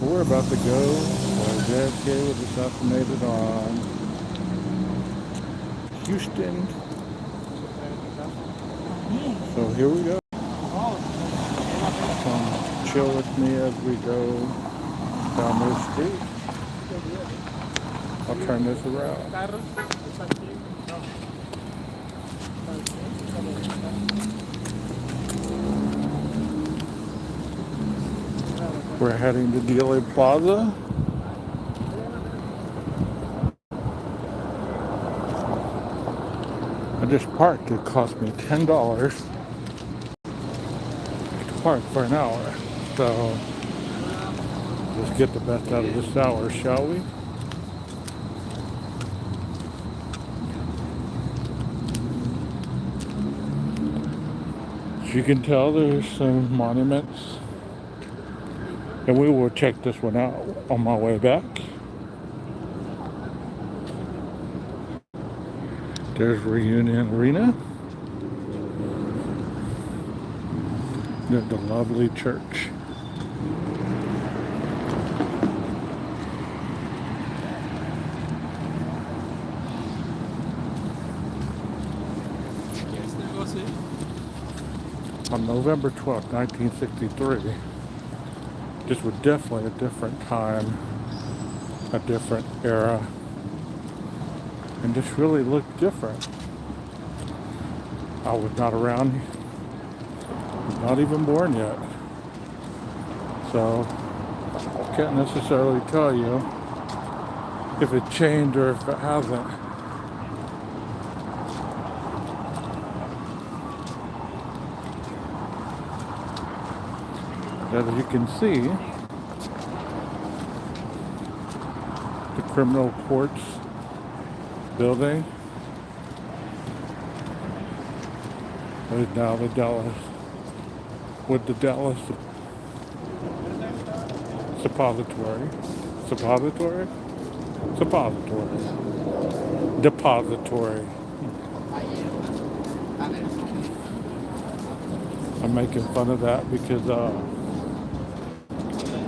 we're about to go where JFK was assassinated on Houston. So here we go. Come chill with me as we go down this street. I'll turn this around. We're heading to Dealey Plaza. I just parked. It cost me $10 to park for an hour. So let's get the best out of this hour, shall we? As you can tell, there's some monuments. And we will check this one out on my way back. There's Reunion Arena. There's the lovely church. On November 12th, 1963, this was definitely a different time, a different era, and this really looked different. I was not around, not even born yet, so I can't necessarily tell you if it changed or if it hasn't. As you can see, the criminal courts building is now the Dallas Suppository Depository. I'm making fun of that because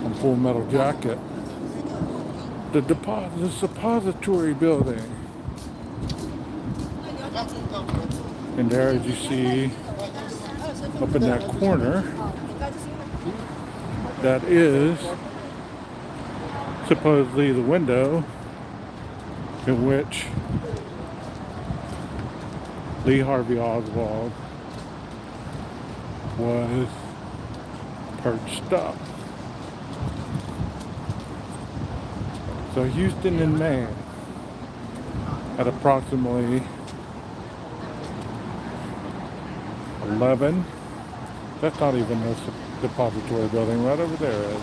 on Full Metal Jacket, the suppository building. And there, as you see, up in that corner, that is supposedly the window in which Lee Harvey Oswald was perched up. So Houston and Maine, at approximately 11, that's not even the depository building, right over there is.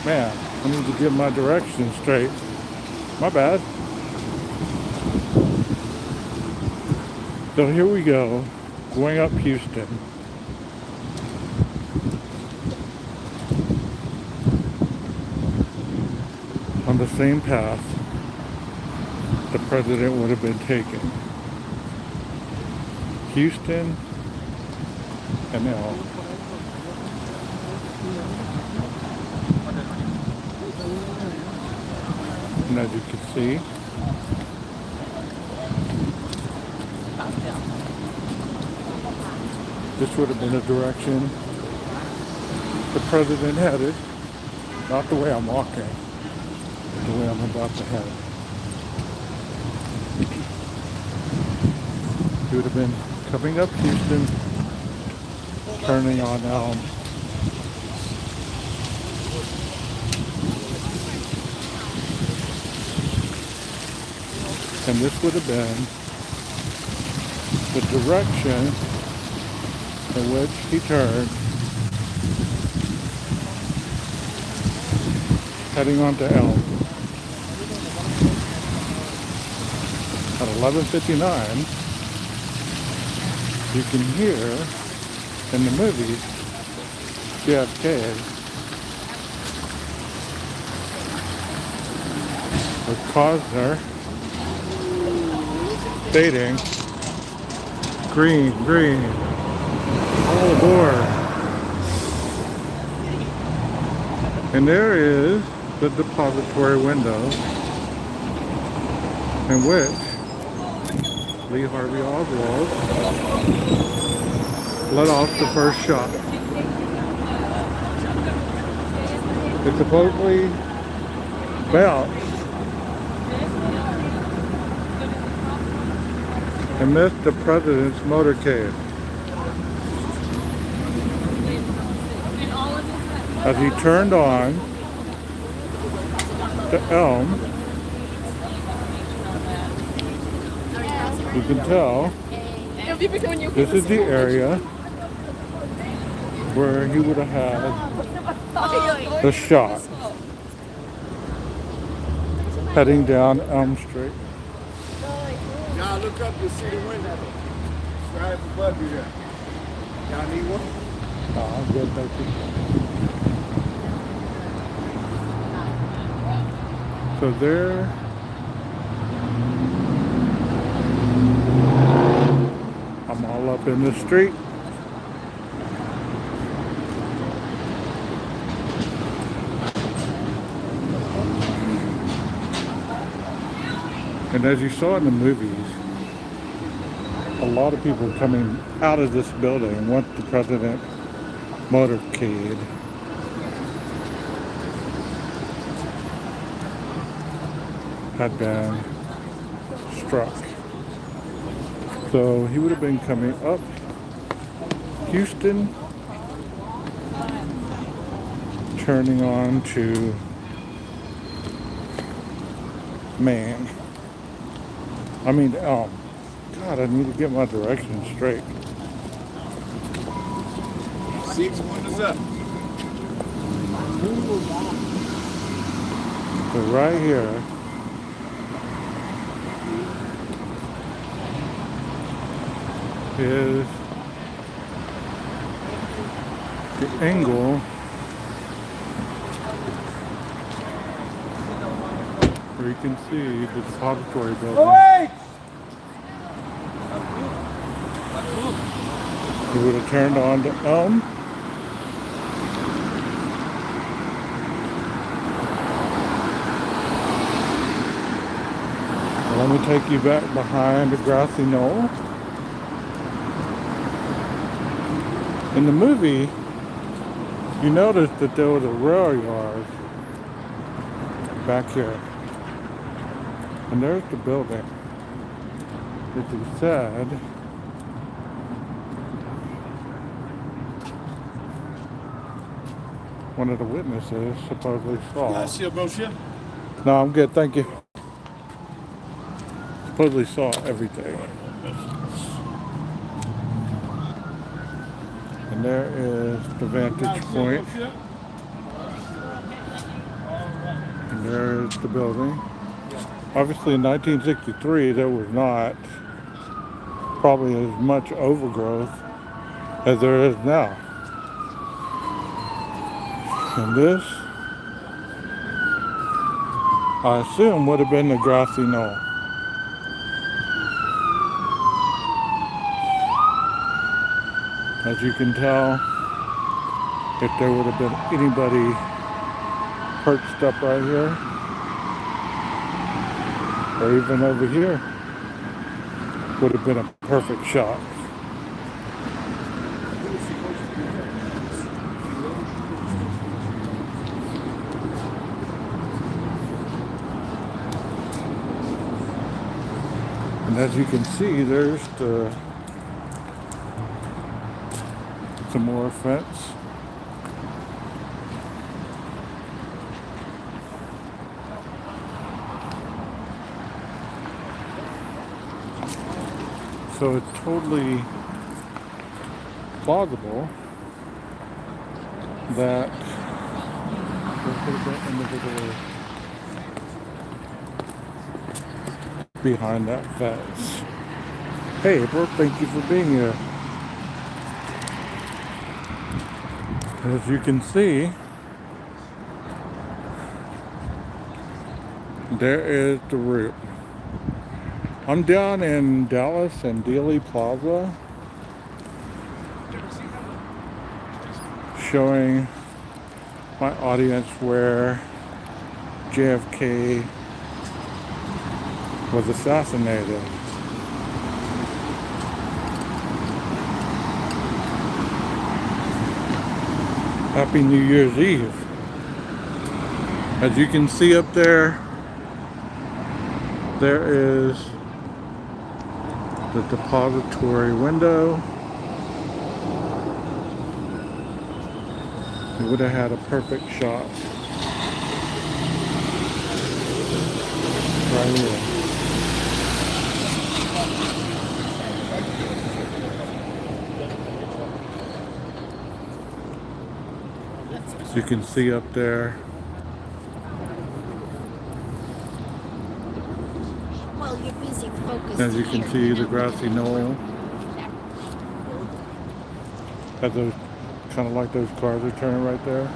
Man, I need to get my directions straight. My bad. So here we go, going up Houston. On the same path the president would have been taking. Houston and L. And as you can see, this would have been a direction the president headed, not the way I'm walking, the way I'm about to head. He would have been coming up Houston, turning on Elm. And this would have been the direction in which he turned, heading onto Elm. At 11:59, you can hear in the movie JFK with Costner stating, "Green, green, all aboard." And there is the depository window in which Lee Harvey Oswald let off the first shot. It supposedly bounced and missed the president's motorcade as he turned on the elm. You can tell this is the area where he would have had the shot, heading down Elm Street. Y'all look up, you'll see the window. It's right above you there. Y'all need one? No, I'm good, thank you. So there, I'm all up in the street. And as you saw in the movies, a lot of people coming out of this building once the president motorcade had been struck. So he would have been coming up Houston, turning on to Elm. God, I need to get my directions straight. Six windows up. So right here is the angle where you can see the depository building. Wait! He would have turned on to Elm. Let me take you back behind the grassy knoll. In the movie, you noticed that there was a rail yard back here. And there's the building that he said one of the witnesses supposedly saw. I see a brochure. No, I'm good, thank you. Supposedly saw everything. And there is the vantage point. And there is the building. Obviously in 1963 there was not probably as much overgrowth as there is now. And this, I assume, would have been the grassy knoll. As you can tell, if there would have been anybody perched up right here, or even over here, would have been a perfect shot. And as you can see, there's some more fence. So it's totally plausible that there could have been individuals behind that fence. Hey April, thank you for being here. As you can see, there is the route. I'm down in Dallas and Dealey Plaza, showing my audience where JFK was assassinated. Happy New Year's Eve. As you can see up there, there is the depository window. We would have had a perfect shot right here. You can see up there. Well, you're busy focused. As you can see, the grassy knoll. Has those kind of like those cars are turning right there.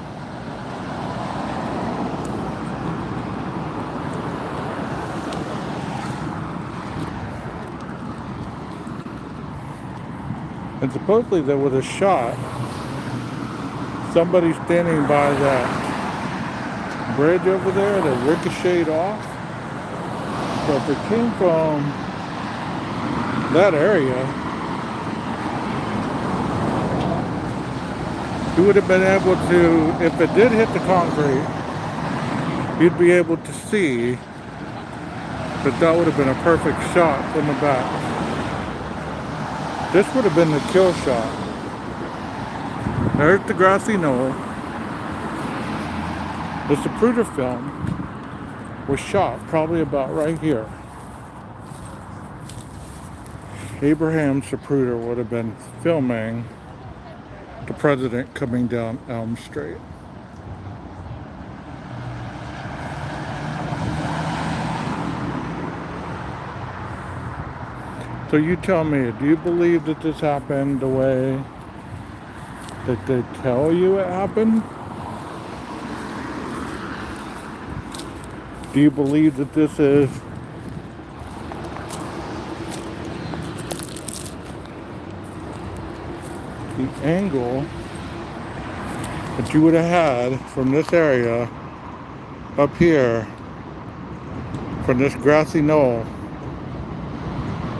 And supposedly there was a shot. Somebody standing by that bridge over there that ricocheted off. So if it came from that area, you would have been able to, if it did hit the concrete, you'd be able to see that that would have been a perfect shot from the back. This would have been the kill shot. There's the grassy knoll. The Zapruder film was shot probably about right here. Abraham Zapruder would have been filming the president coming down Elm Street. So you tell me, do you believe that this happened the way that they tell you it happened? Do you believe that this is the angle that you would have had from this area up here, from this grassy knoll,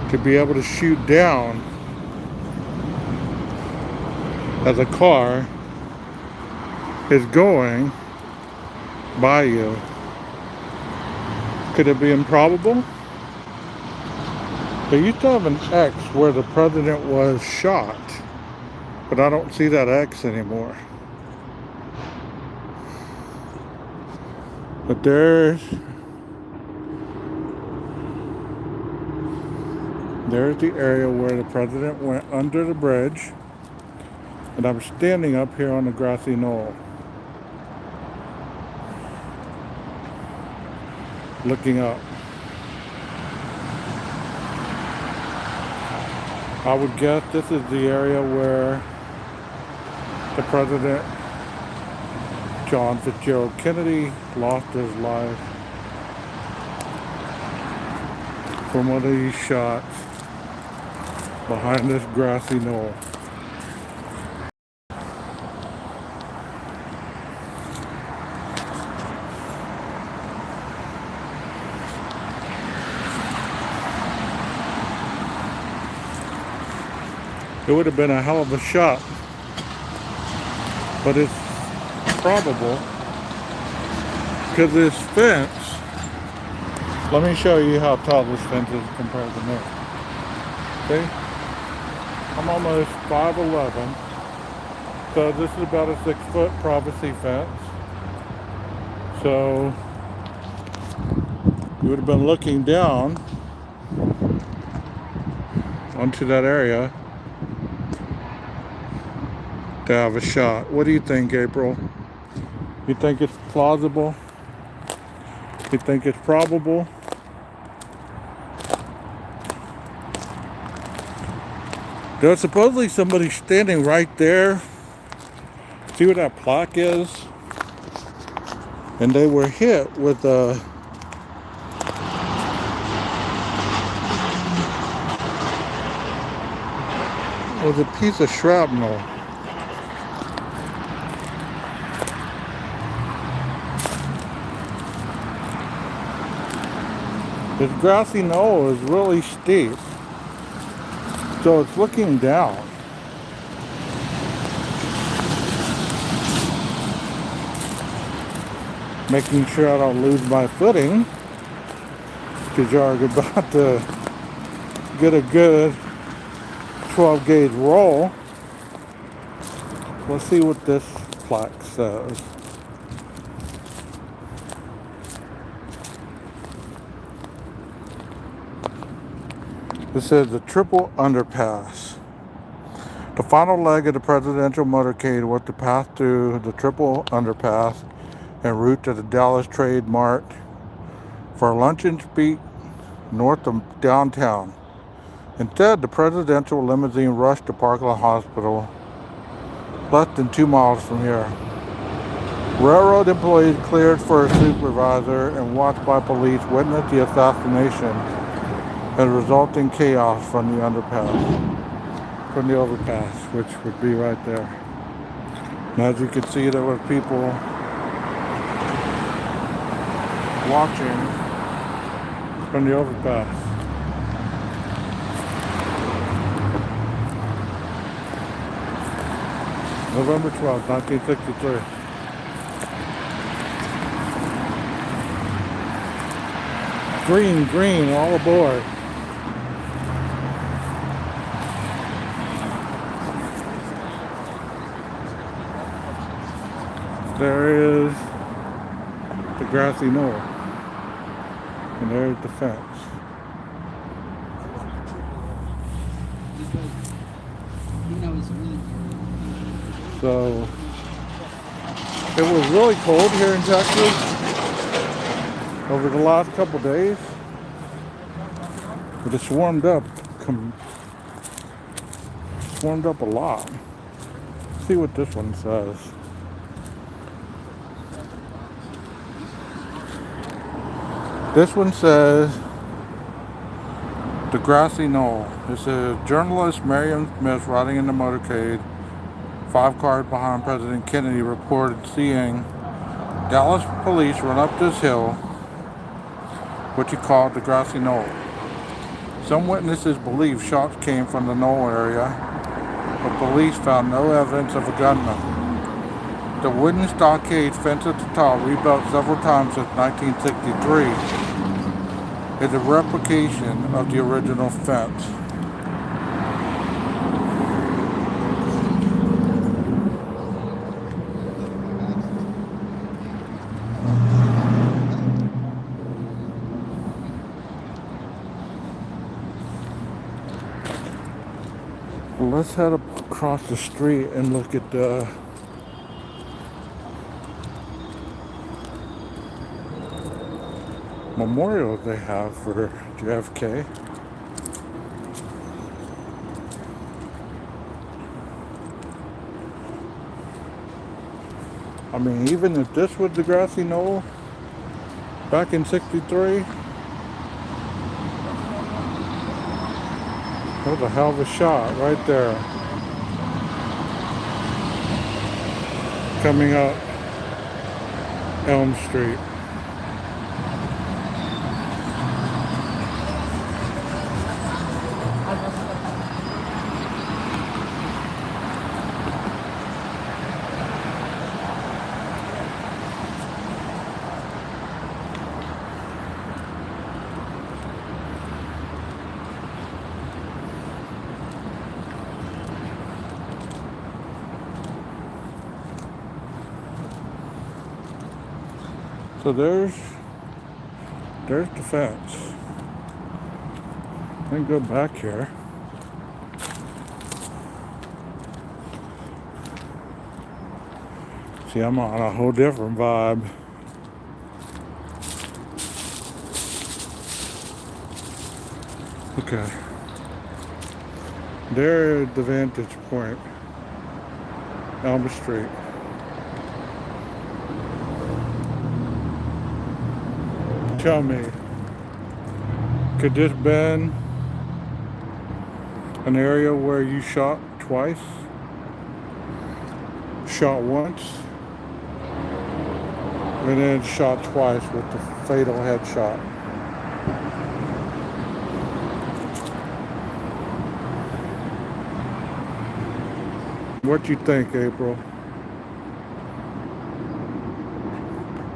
to be able to shoot down as a car is going by you? Could it be improbable? They used to have an X where the president was shot, but I don't see that X anymore. But there's the area where the president went under the bridge, and I'm standing up here on the grassy knoll, looking up. I would guess this is the area where the president, John Fitzgerald Kennedy, lost his life from one of these shots behind this grassy knoll. It would have been a hell of a shot, but it's probable because this fence, let me show you how tall this fence is compared to me. See? I'm almost 5'11", so this is about a 6-foot privacy fence. So you would have been looking down onto that area to have a shot. What do you think, April? You think it's plausible? You think it's probable? There's supposedly somebody standing right there. See where that plaque is? And they were hit with a piece of shrapnel. This grassy knoll is really steep, so it's looking down. Making sure I don't lose my footing, because you're about to get a good 12 gauge roll. Let's see what this plaque says. It says the triple underpass. The final leg of the presidential motorcade was to pass through the triple underpass en route to the Dallas Trade Mart for a luncheon speak north of downtown. Instead, the presidential limousine rushed to Parkland Hospital, less than 2 miles from here. Railroad employees cleared for a supervisor and watched by police witnessed the assassination and resulting chaos from the underpass, from the overpass, which would be right there. And as you can see, there were people watching from the overpass. November 12th, 1963. Green, green, all aboard. There is the grassy knoll. And there's the fence. So, it was really cold here in Texas over the last couple days. But it's warmed up a lot. Let's see what this one says. This one says the grassy knoll. It says journalist Marion Smith riding in the motorcade 5 cars behind President Kennedy reported seeing Dallas police run up this hill, which he called the grassy knoll. Some witnesses believe shots came from the knoll area, but police found no evidence of a gunman. The wooden stockade fence at the top, rebuilt several times since 1963, is a replication of the original fence. Well, let's head up across the street and look at the memorial they have for JFK. I mean, even if this was the grassy knoll back in '63, that was a hell of a shot right there. Coming up Elm Street. So there's the fence. Let me go back here. See, I'm on a whole different vibe. Okay. There's the vantage point. Elm Street. Tell me, could this been an area where you shot twice? Shot once, and then shot twice with the fatal headshot? What you think, April?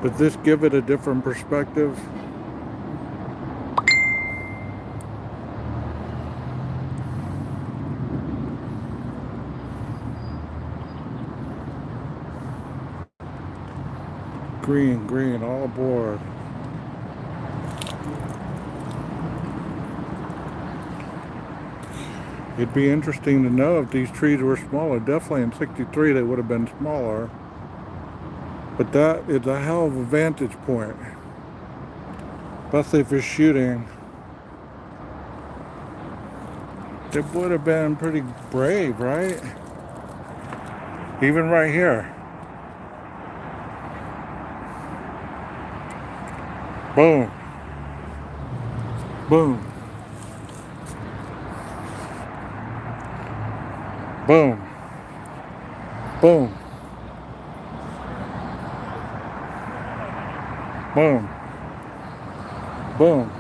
Does this give it a different perspective? Green, green, all aboard. It'd be interesting to know if these trees were smaller. Definitely in 63 they would have been smaller. But that is a hell of a vantage point. Especially if you're shooting. It would have been pretty brave, right? Even right here. Boom. Boom. Boom. Boom. Boom. Boom.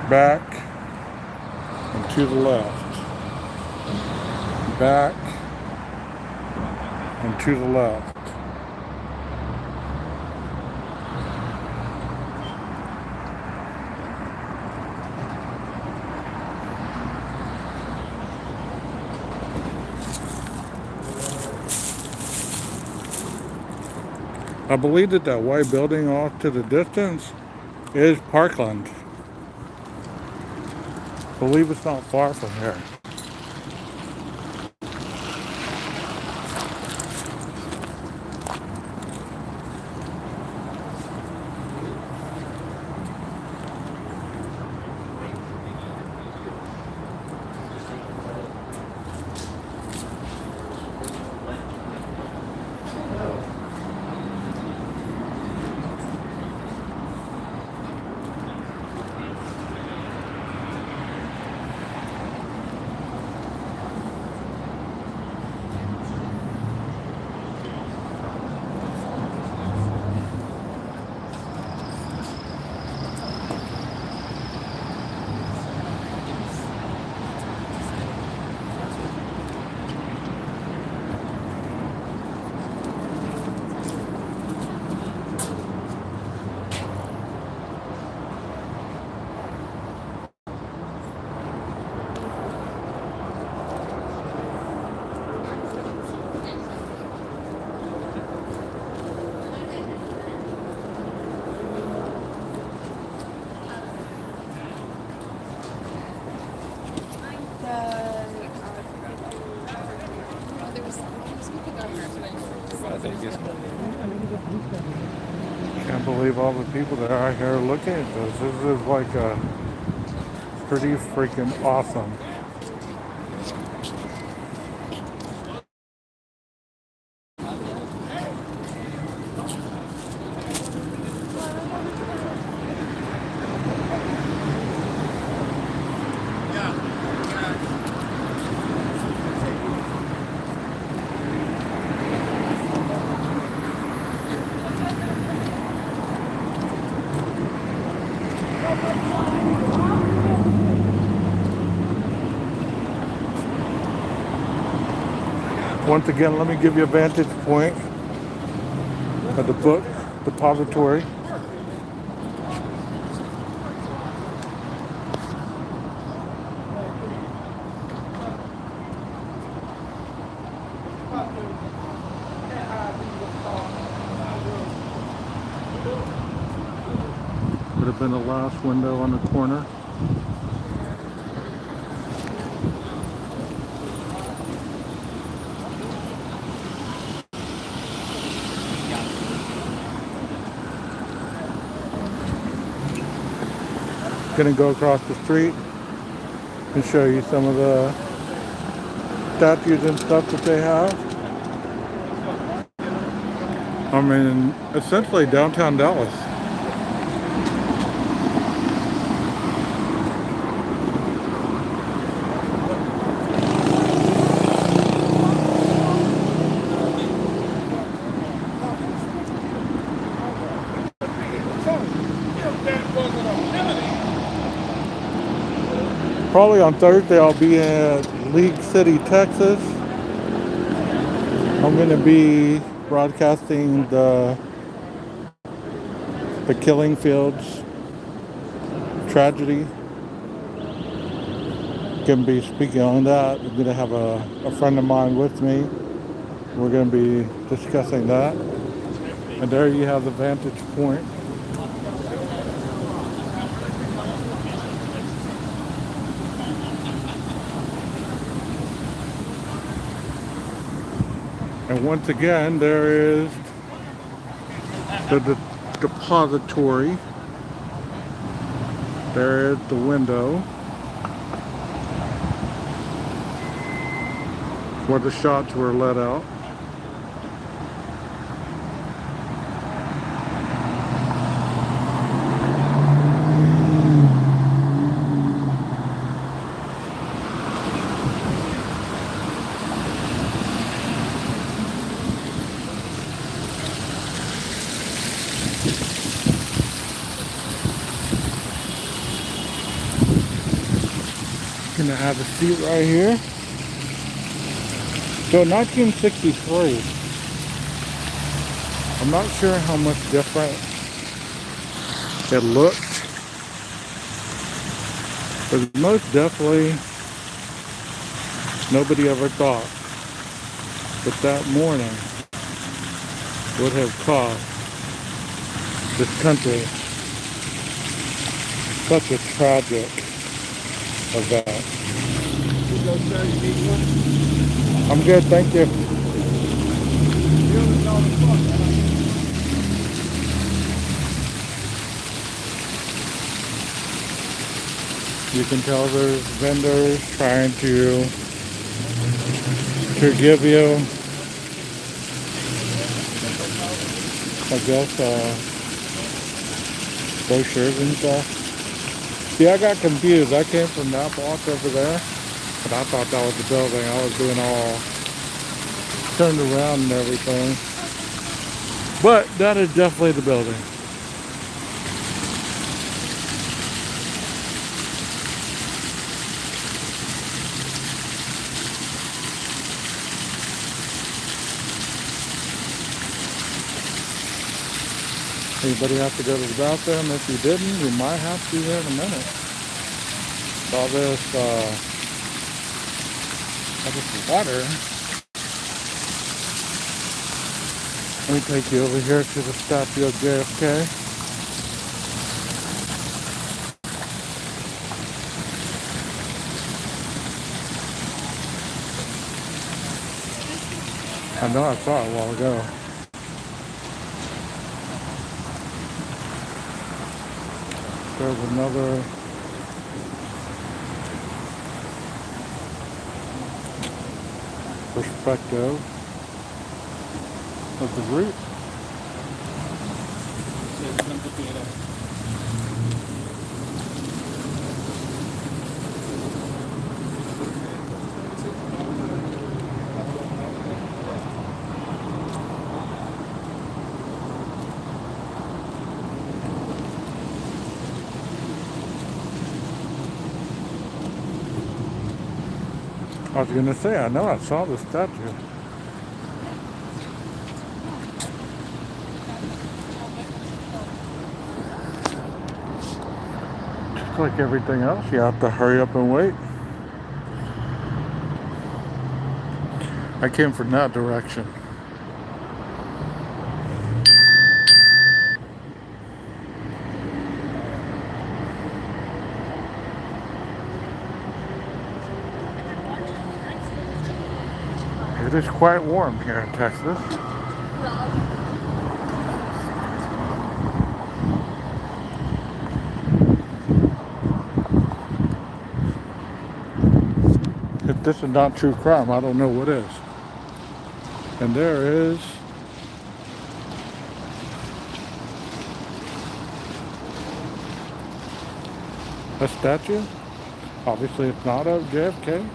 Back and to the left. Back and to the left. I believe that white building off to the distance is Parkland. I believe it's not far from here. Can't believe all the people that are here looking at this. This is like a pretty freaking awesome. Once again, let me give you a vantage point of the book depository. Would have been the last window on the corner. Gonna go across the street and show you some of the statues and stuff that they have. I'm in essentially downtown Dallas. Probably on Thursday I'll be in League City, Texas. I'm going to be broadcasting the Killing Fields tragedy. Going to be speaking on that. I'm going to have a friend of mine with me. We're going to be discussing that. And there you have the vantage point. And once again, there is the depository. There is the window where the shots were let out. Gonna have a seat right here. So 1963, I'm not sure how much different it looked, but most definitely nobody ever thought that that morning would have cost this country such a tragic event. I'm good, thank you. You can tell there's vendors trying to give you, I guess, brochures and stuff. See, I got confused. I came from that block over there, and I thought that was the building. I was being all turned around and everything. But that is definitely the building. Anybody have to go to the bathroom? If you didn't, you might have to here in a minute. All this, all this water. Let me take you over here to the statue of JFK. I know I saw it a while ago. There's another perspective of the route. I was gonna say, I know I saw the statue. Just like everything else, you have to hurry up and wait. I came from that direction. It is quite warm here in Texas. If this is not true crime, I don't know what is. And there is a statue. Obviously it's not of JFK.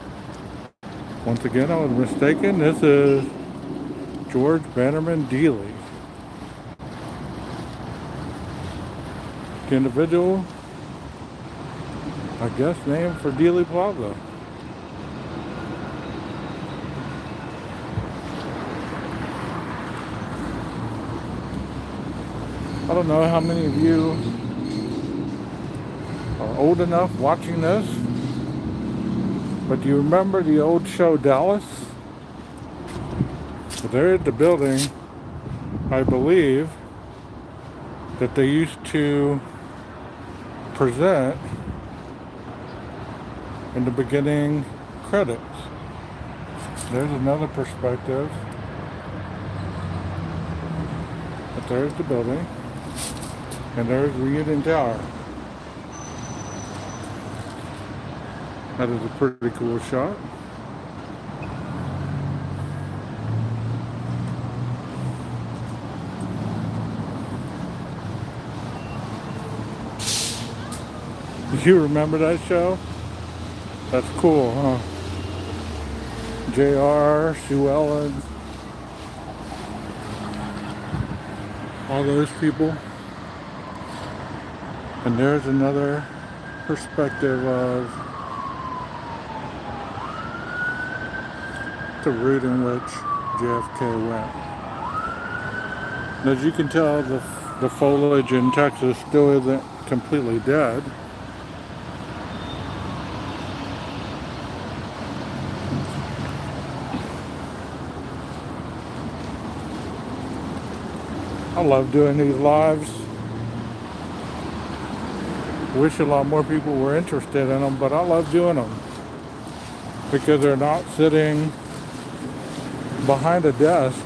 Once again, I was mistaken. This is George Bannerman Dealey. The individual I guess named for Dealey Plaza. I don't know how many of you are old enough watching this, but do you remember the old show Dallas? Well, there's the building, I believe, that they used to present in the beginning credits. There's another perspective. But there's the building. And there's Reunion Tower. That is a pretty cool shot. You remember that show? That's cool, huh? JR, Sue Ellen, all those people. And there's another perspective of the route in which JFK went. And as you can tell, the foliage in Texas still isn't completely dead. I love doing these lives. Wish a lot more people were interested in them, but I love doing them because they're not sitting behind a desk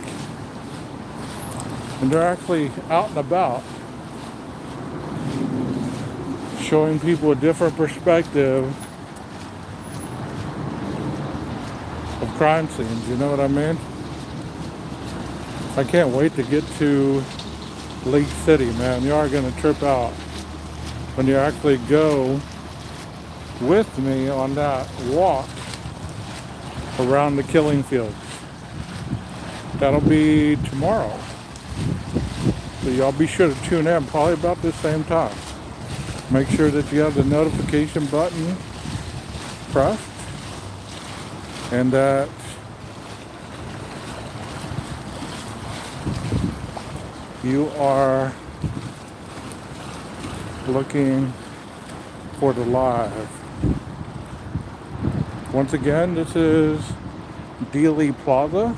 and they're actually out and about, showing people a different perspective of crime scenes. You know what I mean? I can't wait to get to Lake City, man. You are going to trip out when you actually go with me on that walk around the killing fields. That'll be tomorrow. So y'all be sure to tune in probably about the same time. Make sure that you have the notification button pressed and that you are looking for the live. Once again, this is Dealey Plaza.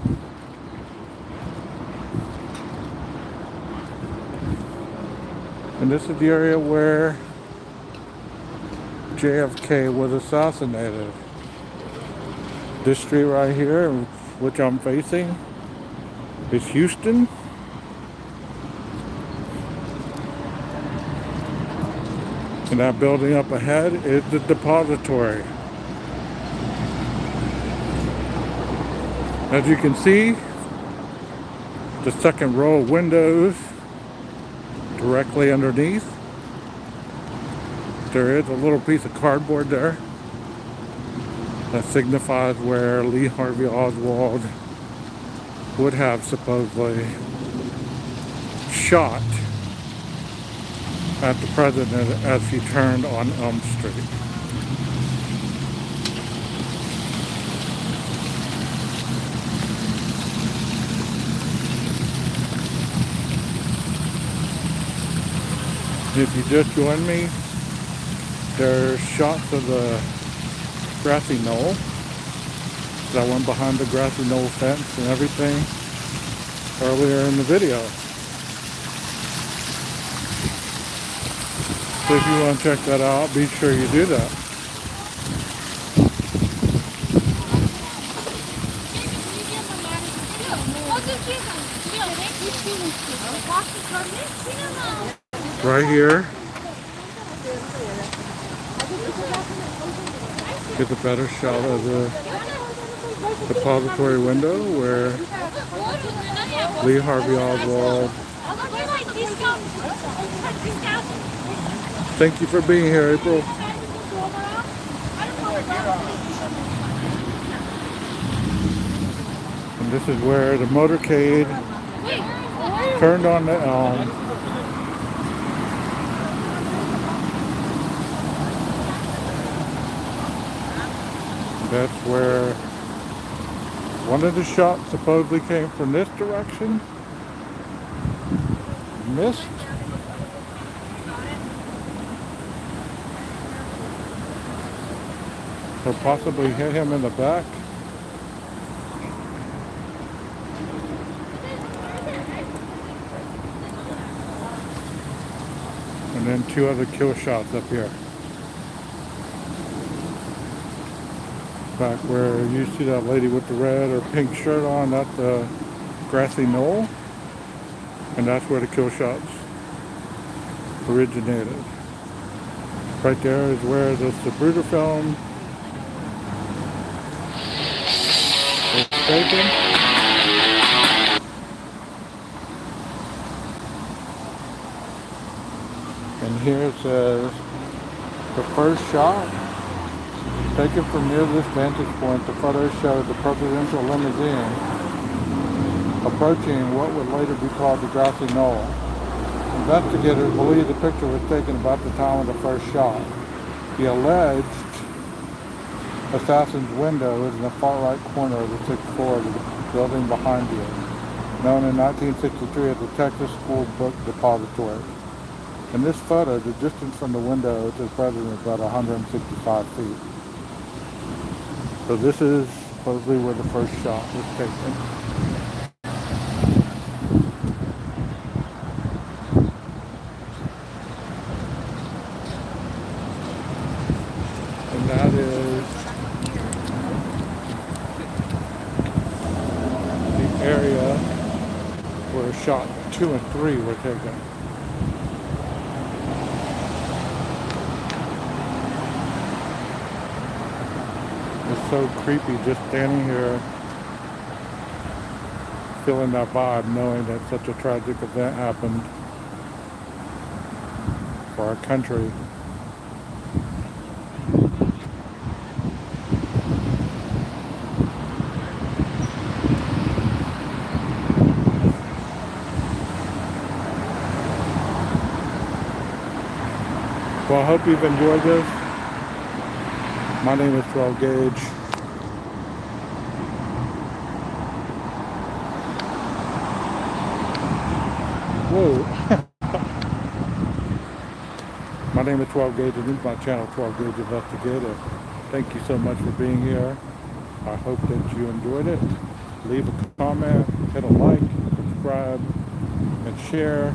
And this is the area where JFK was assassinated. This street right here, which I'm facing, is Houston. And that building up ahead is the depository. As you can see, the second row of windows directly underneath, there is a little piece of cardboard there that signifies where Lee Harvey Oswald would have supposedly shot at the president as he turned on Elm Street. If you just joined me, there's shots of the grassy knoll. I went behind the grassy knoll fence and everything earlier in the video. So if you want to check that out, be sure you do that. Right here get a better shot of the depository window where Lee Harvey Oswald. Thank you for being here, April. And this is where the motorcade turned on the elm. That's where one of the shots supposedly came from this direction. Missed. So possibly hit him in the back. And then two other kill shots up here. Back where you see that lady with the red or pink shirt on, that's the grassy knoll. And that's where the kill shots originated. Right there is where the Zapruder film was taken. And here it says, the first shot taken from near this vantage point, the photos showed the presidential limousine approaching what would later be called the grassy knoll. Investigators believe the picture was taken about the time of the first shot. The alleged assassin's window is in the far right corner of the sixth floor of the building behind you, known in 1963 as the Texas School Book Depository. In this photo, the distance from the window to the president is about 165 feet. So this is supposedly where the first shot was taken. And that is the area where shot 2 and 3 were taken. It's so creepy just standing here feeling that vibe, knowing that such a tragic event happened for our country. Well, I hope you've enjoyed this. My name is 12 Gage. Whoa. My name is 12 Gage, and this is my channel, 12 Gage Investigative. Thank you so much for being here. I hope that you enjoyed it. Leave a comment, hit a like, subscribe, and share.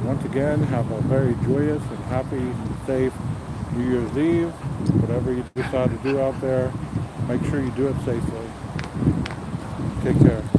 Once again, have a very joyous and happy and safe New Year's Eve. Whatever you decide to do out there, make sure you do it safely. Take care.